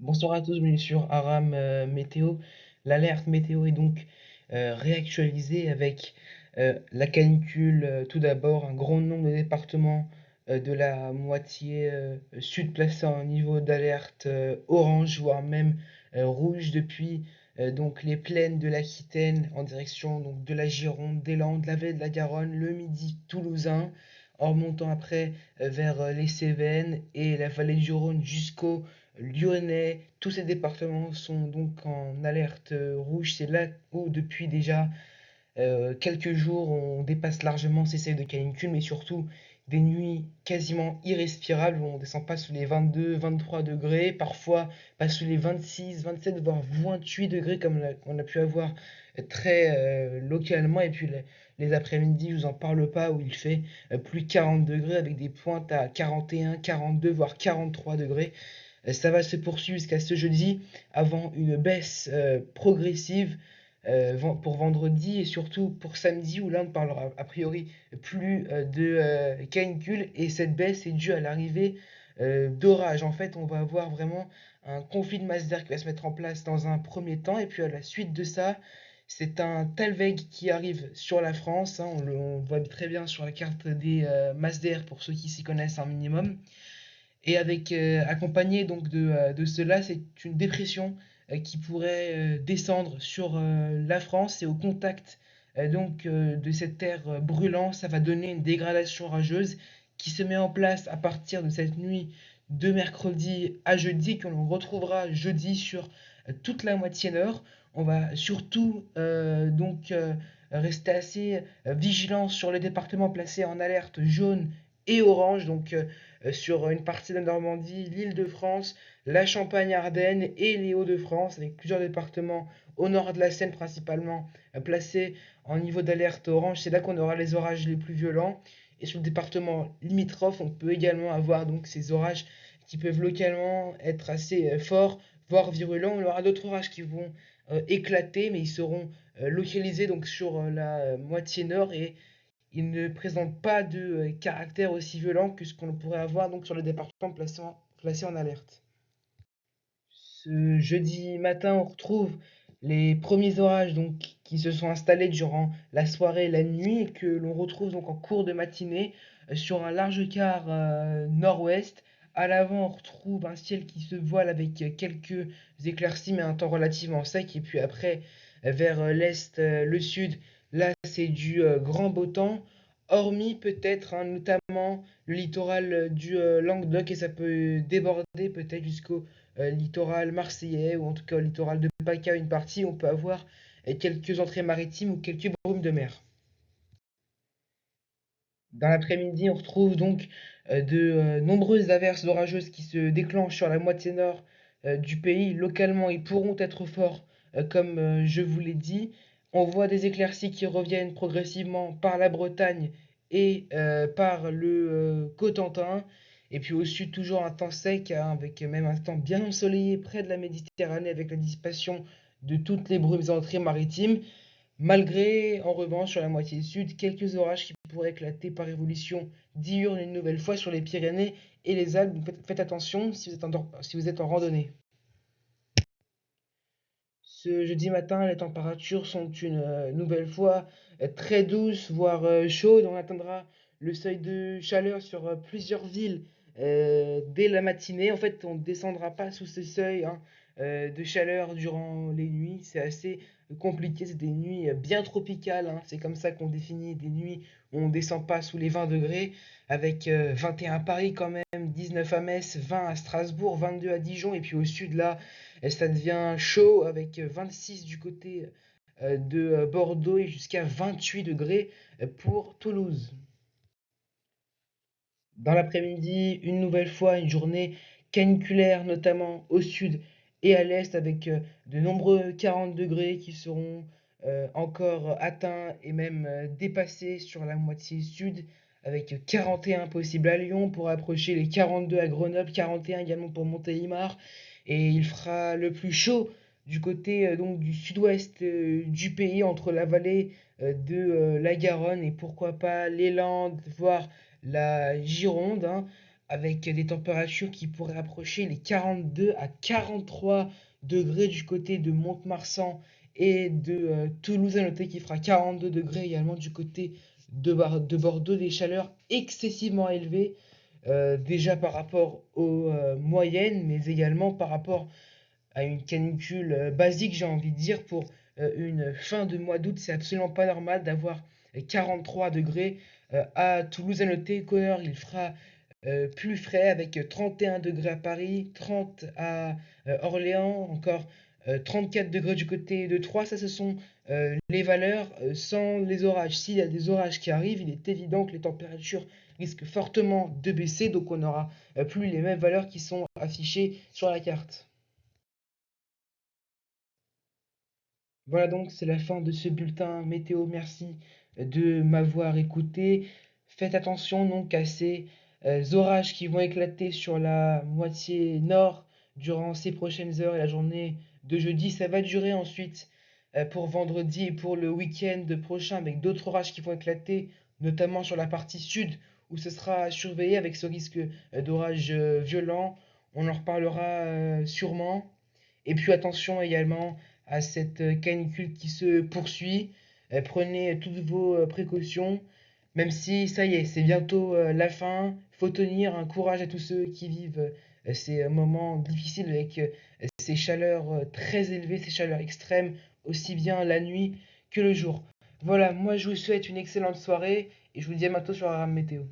Bonsoir à tous, bienvenue sur Aram Météo. L'alerte météo est donc réactualisée avec la canicule. Tout d'abord, un grand nombre de départements de la moitié sud placés en niveau d'alerte orange, voire même rouge depuis donc les plaines de l'Aquitaine en direction donc, de la Gironde, des Landes, la vallée de la Garonne, le Midi toulousain, en remontant après vers les Cévennes et la vallée du Rhône jusqu'au Lyonnais. Tous ces départements sont donc en alerte rouge. C'est là où depuis déjà quelques jours on dépasse largement ces seuils de canicule, mais surtout des nuits quasiment irrespirables où on ne descend pas sous les 22, 23 degrés, parfois pas sous les 26, 27, voire 28 degrés comme on a pu avoir très localement. Et puis les après-midi, je vous en parle pas, où il fait plus 40 degrés avec des pointes à 41, 42, voire 43 degrés. Ça va se poursuivre jusqu'à ce jeudi avant une baisse progressive pour vendredi et surtout pour samedi où là on ne parlera a priori plus de canicule, et cette baisse est due à l'arrivée d'orages. En fait, on va avoir vraiment un conflit de masse d'air qui va se mettre en place dans un premier temps, et puis à la suite de ça, c'est un Talweg qui arrive sur la France, hein. On le voit très bien sur la carte des masses d'air pour ceux qui s'y connaissent un minimum. Et avec accompagné donc de cela, c'est une dépression qui pourrait descendre sur la France, et au contact de cette air brûlant, ça va donner une dégradation orageuse qui se met en place à partir de cette nuit de mercredi à jeudi, que l'on retrouvera jeudi sur toute la moitié nord. On va surtout rester assez vigilant sur les départements placés en alerte jaune et orange, sur une partie de la Normandie, l'Île-de-France, la Champagne-Ardenne et les Hauts-de-France, avec plusieurs départements au nord de la Seine principalement placés en niveau d'alerte orange. C'est là qu'on aura les orages les plus violents. Et sur le département limitrophe, on peut également avoir donc ces orages qui peuvent localement être assez forts, voire virulents. On aura d'autres orages qui vont éclater, mais ils seront localisés donc sur la moitié nord, et il ne présente pas de caractère aussi violent que ce qu'on pourrait avoir donc sur les départements placés en alerte. Ce jeudi matin, on retrouve les premiers orages donc, qui se sont installés durant la soirée et la nuit, et que l'on retrouve donc en cours de matinée sur un large quart nord-ouest. À l'avant, on retrouve un ciel qui se voile avec quelques éclaircies, mais un temps relativement sec. Et puis après, vers l'est, le sud, là, c'est du grand beau temps, hormis peut-être, hein, notamment le littoral du Languedoc, et ça peut déborder peut-être jusqu'au littoral marseillais, ou en tout cas au littoral de PACA, une partie, on peut avoir quelques entrées maritimes ou quelques brumes de mer. Dans l'après-midi, on retrouve donc de nombreuses averses orageuses qui se déclenchent sur la moitié nord du pays. Localement, ils pourront être forts, comme je vous l'ai dit. On voit des éclaircies qui reviennent progressivement par la Bretagne et par le Cotentin. Et puis au sud, toujours un temps sec, hein, avec même un temps bien ensoleillé près de la Méditerranée, avec la dissipation de toutes les brumes et entrées maritimes. Malgré, en revanche, sur la moitié sud, quelques orages qui pourraient éclater par évolution diurne une nouvelle fois sur les Pyrénées et les Alpes. Donc faites attention si vous êtes en randonnée. Ce jeudi matin, les températures sont une nouvelle fois très douces, voire chaudes. On atteindra le seuil de chaleur sur plusieurs villes dès la matinée. En fait, on ne descendra pas sous ce seuil, hein, de chaleur durant les nuits. C'est assez compliqué. C'est des nuits bien tropicales, hein. C'est comme ça qu'on définit des nuits où on ne descend pas sous les 20 degrés, avec 21 à Paris quand même, 19 à Metz, 20 à Strasbourg, 22 à Dijon. Et puis au sud, là, et ça devient chaud avec 26 du côté de Bordeaux, et jusqu'à 28 degrés pour Toulouse. Dans l'après-midi, une nouvelle fois, une journée caniculaire, notamment au sud et à l'est, avec de nombreux 40 degrés qui seront encore atteints et même dépassés sur la moitié sud, avec 41 possibles à Lyon pour approcher les 42 à Grenoble, 41 également pour Montélimar. Et il fera le plus chaud du côté donc du sud-ouest du pays, entre la vallée de la Garonne et pourquoi pas les Landes, voire la Gironde, hein. avec des températures qui pourraient approcher les 42 à 43 degrés du côté de Mont-de-Marsan et de Toulouse. À noter qu'il fera 42 degrés également du côté de Bordeaux, des chaleurs excessivement élevées, déjà par rapport aux moyennes, mais également par rapport à une canicule basique, j'ai envie de dire, pour une fin de mois d'août. C'est absolument pas normal d'avoir 43 degrés à Toulouse. À noter qu'au il fera plus frais avec 31 degrés à Paris, 30 à Orléans, encore 34 degrés du côté de Troyes. Ça, ce sont les valeurs sans les orages. S'il y a des orages qui arrivent, il est évident que les températures risquent fortement de baisser, donc on n'aura plus les mêmes valeurs qui sont affichées sur la carte. Voilà donc, c'est la fin de ce bulletin météo. Merci de m'avoir écouté. Faites attention donc à ces orages qui vont éclater sur la moitié nord durant ces prochaines heures et la journée de jeudi. Ça va durer ensuite pour vendredi et pour le week-end prochain avec d'autres orages qui vont éclater, notamment sur la partie sud où ce sera surveillé avec ce risque d'orage violent. On en reparlera sûrement. Et puis attention également à cette canicule qui se poursuit. Prenez toutes vos précautions, même si ça y est, c'est bientôt la fin. Faut tenir un courage à tous ceux qui vivent ces moments difficiles avec ces chaleurs très élevées, ces chaleurs extrêmes, aussi bien la nuit que le jour. Voilà, moi je vous souhaite une excellente soirée et je vous dis à bientôt sur Aram Météo.